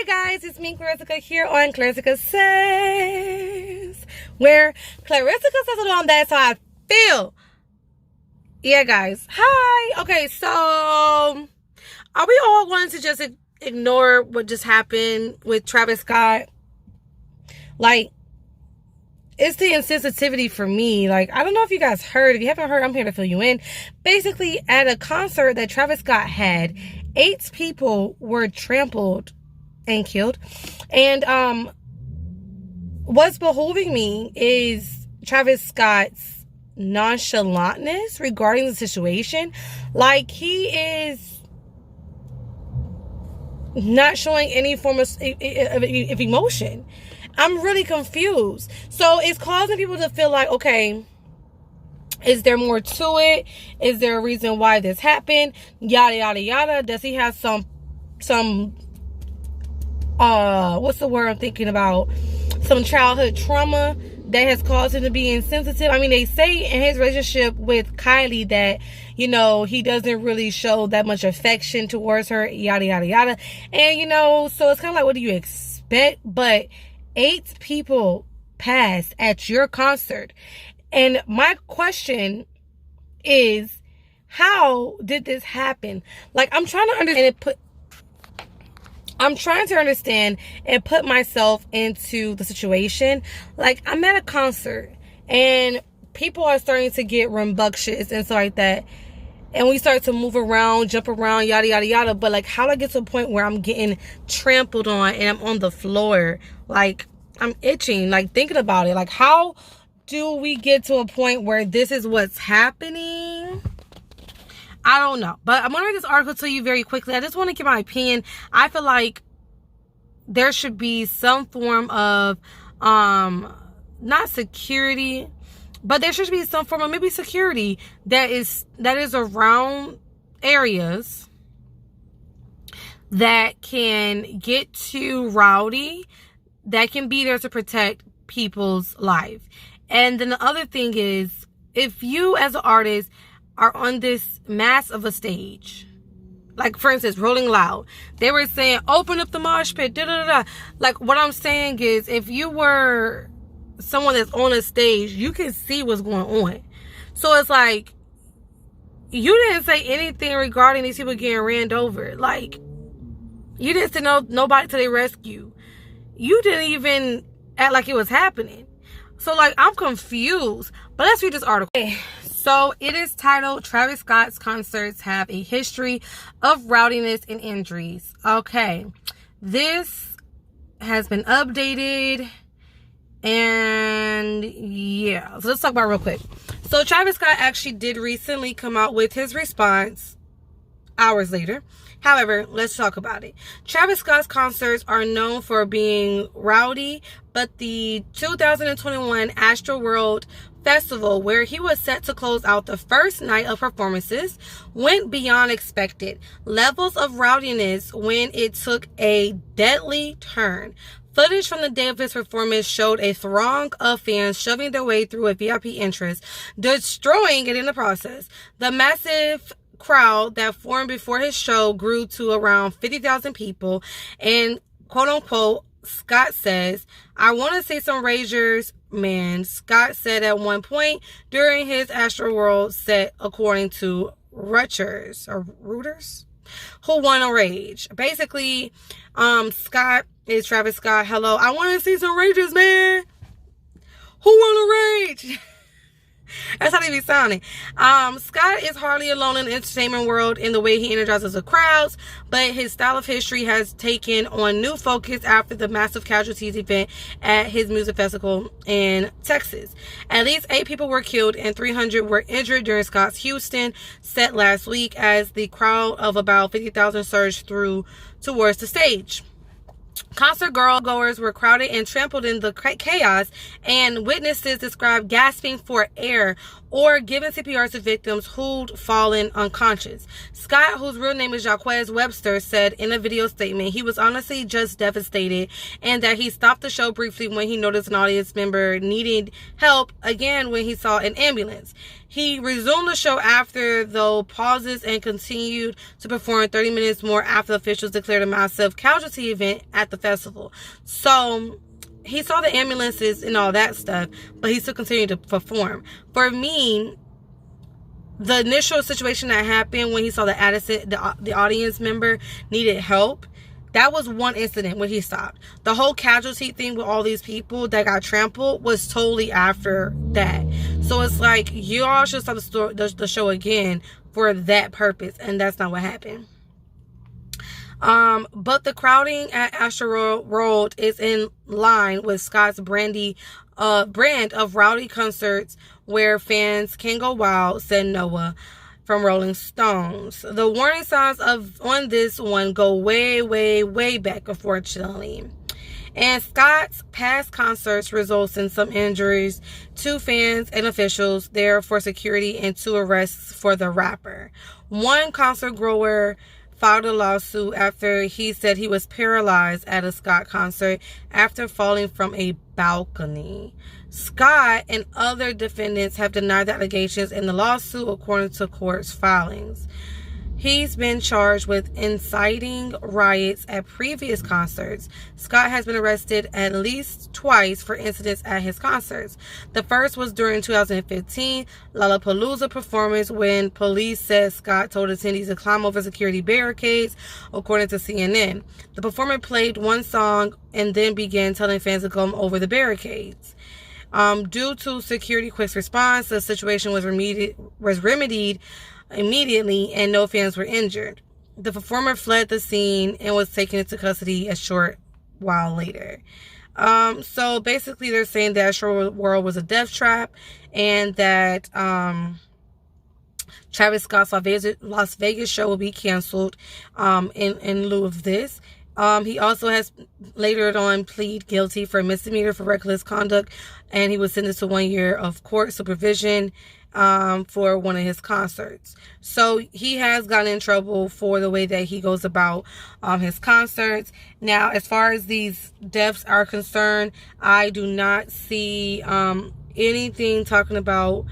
Hi guys, it's me, Klarissica, here on Klarissicasays, where Klarissica says it on, that's how I feel. Yeah, guys. Hi. Okay, so are we all going to just ignore what just happened with Travis Scott? Like, it's the insensitivity for me. Like, I don't know if you guys heard. If you haven't heard, I'm here to fill you in. Basically, at a concert that Travis Scott had, 8 people were trampled and killed. And what's behooving me is Travis Scott's nonchalantness regarding the situation. Like, he is not showing any form of emotion. I'm really confused. So it's causing people to feel like, okay, is there more to it? Is there a reason why this happened? Yada, yada, yada. Does he have some what's the word I'm thinking about? Some childhood trauma that has caused him to be insensitive. I mean, they say in his relationship with Kylie that, you know, he doesn't really show that much affection towards her, yada, yada, yada. And, you know, so it's kind of like, what do you expect? But 8 people passed at your concert. And my question is, how did this happen? Like, I'm trying to understand and put myself into the situation. Like, I'm at a concert and people are starting to get rambunctious and stuff like that. And we start to move around, jump around, yada, yada, yada. But, like, how do I get to a point where I'm getting trampled on and I'm on the floor? Like, I'm itching, like, thinking about it. Like, how do we get to a point where this is what's happening? I don't know. But I'm going to read this article to you very quickly. I just want to give my opinion. I feel like there should be some form of, not security, but there should be some form of maybe security that is around areas that can get too rowdy, that can be there to protect people's life. And then the other thing is, if you as an artist are on this mass of a stage, like for instance, Rolling Loud, they were saying, open up the mosh pit, da da da. Like, what I'm saying is, if you were someone that's on a stage, you can see what's going on. So it's like, you didn't say anything regarding these people getting ran over. Like, you didn't send nobody to their rescue. You didn't even act like it was happening. So, like, I'm confused. But let's read this article. Okay. So, it is titled, Travis Scott's Concerts Have a History of Rowdiness and Injuries. Okay. This has been updated. And, yeah. So, let's talk about it real quick. So, Travis Scott actually did recently come out with his response hours later. However, let's talk about it. Travis Scott's concerts are known for being rowdy, but the 2021 Astroworld Festival, where he was set to close out the first night of performances, went beyond expected levels of rowdiness when it took a deadly turn. Footage from the day of his performance showed a throng of fans shoving their way through a VIP entrance, destroying it in the process. The massive crowd that formed before his show grew to around 50,000 people, and quote unquote, Scott says, I want to see some ragers, man, Scott said at one point during his Astroworld set, according to Reuters, who won a rage. Basically, Scott is Travis Scott. Hello, I want to see some ragers, man. Who won a rage? That's how they be sounding. Scott is hardly alone in the entertainment world in the way he energizes the crowds, but his style of history has taken on new focus after the massive casualties event at his music festival in Texas. At least 8 people were killed and 300 were injured during Scott's Houston set last week as the crowd of about 50,000 surged through towards the stage. Concert goers were crowded and trampled in the chaos, and witnesses described gasping for air or giving CPR to victims who'd fallen unconscious. Scott, whose real name is Jaquez Webster, said in a video statement he was honestly just devastated and that he stopped the show briefly when he noticed an audience member needed help again when he saw an ambulance. He resumed the show after, though, pauses and continued to perform 30 minutes more after officials declared a massive casualty event at the festival. So he saw the ambulances and all that stuff, but he still continued to perform. For me, the initial situation that happened when he saw the audience member needed help, that was one incident when he stopped. The whole casualty thing with all these people that got trampled was totally after that. So it's like, you all should stop the show again for that purpose, and that's not what happened. But the crowding at Astroworld is in line with Scott's brand of rowdy concerts where fans can go wild, said Noah from Rolling Stones. The warning signs on this one go way, way, way back, unfortunately. And Scott's past concerts results in some injuries to fans and officials there for security and 2 arrests for the rapper. One concert goer filed a lawsuit after he said he was paralyzed at a Scott concert after falling from a balcony. Scott and other defendants have denied the allegations in the lawsuit, according to court's filings. He's been charged with inciting riots at previous concerts. Scott has been arrested at least twice for incidents at his concerts. The first was during 2015 Lollapalooza performance when police said Scott told attendees to climb over security barricades, according to CNN. The performer played one song and then began telling fans to come over the barricades. Due to security quick response, the situation was remedied immediately and no fans were injured. The performer fled the scene and was taken into custody a short while later. So basically they're saying that Astroworld was a death trap and that Travis Scott's Las Vegas show will be canceled in lieu of this. He also has later on plead guilty for misdemeanor for reckless conduct, and he was sentenced to 1 year of court supervision for one of his concerts. So he has gotten in trouble for the way that he goes about his concerts. Now, as far as these deaths are concerned, I do not see anything talking about,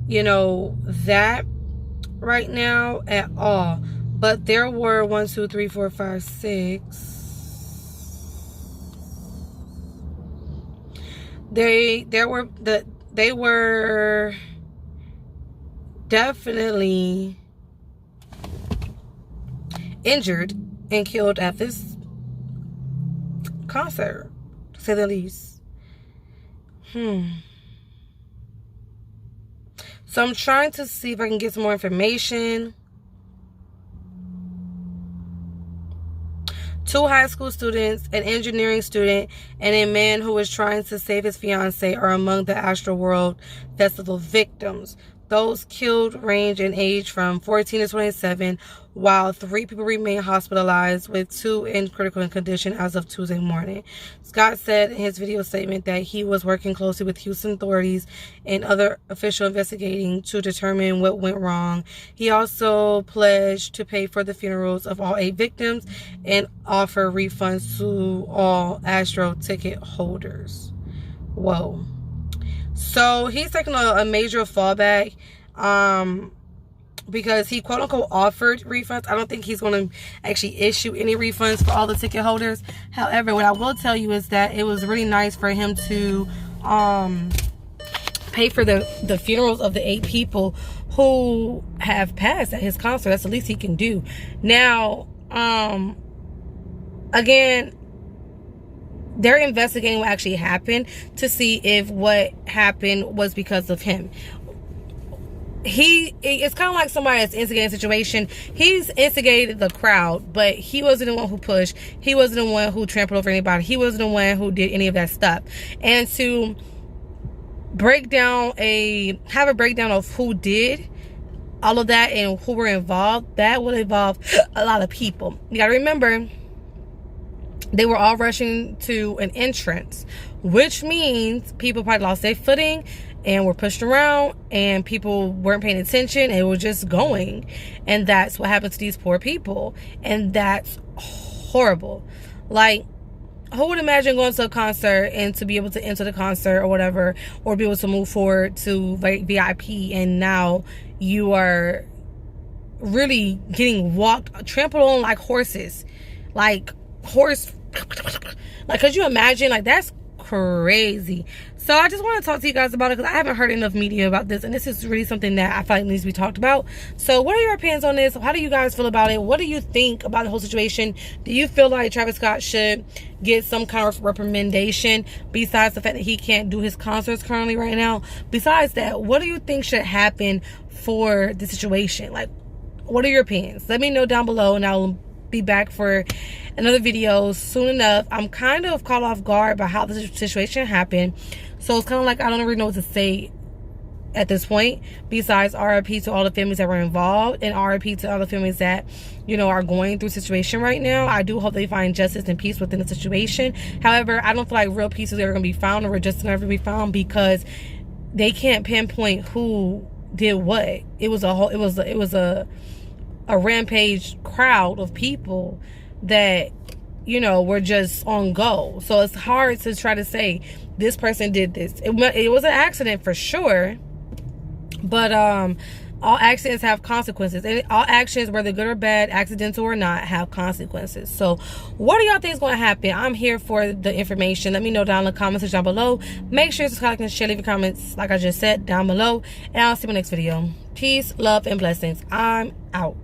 that right now at all. But there were 1, 2, 3, 4, 5, 6. They were definitely injured and killed at this concert, to say the least. So I'm trying to see if I can get some more information. 2 high school students, an engineering student, and a man who was trying to save his fiancée are among the Astroworld Festival victims. Those killed range in age from 14 to 27, while 3 people remain hospitalized, with 2 in critical condition as of Tuesday morning. Scott said in his video statement that he was working closely with Houston authorities and other officials investigating to determine what went wrong. He also pledged to pay for the funerals of all 8 victims and offer refunds to all Astro ticket holders. Whoa. So he's taking a major fallback because he quote unquote offered refunds. I don't think he's going to actually issue any refunds for all the ticket holders. However, what I will tell you is that it was really nice for him to pay for the funerals of the 8 people who have passed at his concert. That's the least he can do. Now, again, they're investigating what actually happened to see if what happened was because of him. It's kind of like somebody that's instigating a situation. He's instigated the crowd, but he wasn't the one who pushed. He wasn't the one who trampled over anybody. He wasn't the one who did any of that stuff. And to have a breakdown of who did all of that and who were involved, that would involve a lot of people. You gotta remember, they were all rushing to an entrance, which means people probably lost their footing and were pushed around, and people weren't paying attention and were just going. And that's what happened to these poor people. And that's horrible. Like, who would imagine going to a concert and to be able to enter the concert or whatever, or be able to move forward to VIP, and now you are really getting trampled on like horses, like could you imagine? Like, that's crazy. So I just want to talk to you guys about it, because I haven't heard enough media about this, and this is really something that I feel like needs to be talked about. So what are your opinions on this? How do you guys feel about it? What do you think about the whole situation? Do you feel like Travis Scott should get some kind of recommendation besides the fact that he can't do his concerts currently right now? Besides that, what do you think should happen for the situation? Like, what are your opinions? Let me know down below, and I'll be back for another video soon enough. I'm kind of caught off guard by how the situation happened, so it's kind of like I don't really know what to say at this point, besides RIP to all the families that were involved, and RIP to all the families that, you know, are going through the situation right now. I do hope they find justice and peace within the situation. However, I don't feel like real peace is ever going to be found, or justice is ever be found, because they can't pinpoint who did what. It was a rampage crowd of people that, you know, were just on go. So it's hard to try to say this person did this. It was an accident for sure, but all accidents have consequences, and all actions, whether good or bad, accidental or not, have consequences. So what do y'all think is going to happen? I'm here for the information. Let me know down in the comments down below. Make sure to subscribe and share, leave your comments like I just said down below, and I'll see you in my next video. Peace, love, and blessings. I'm out.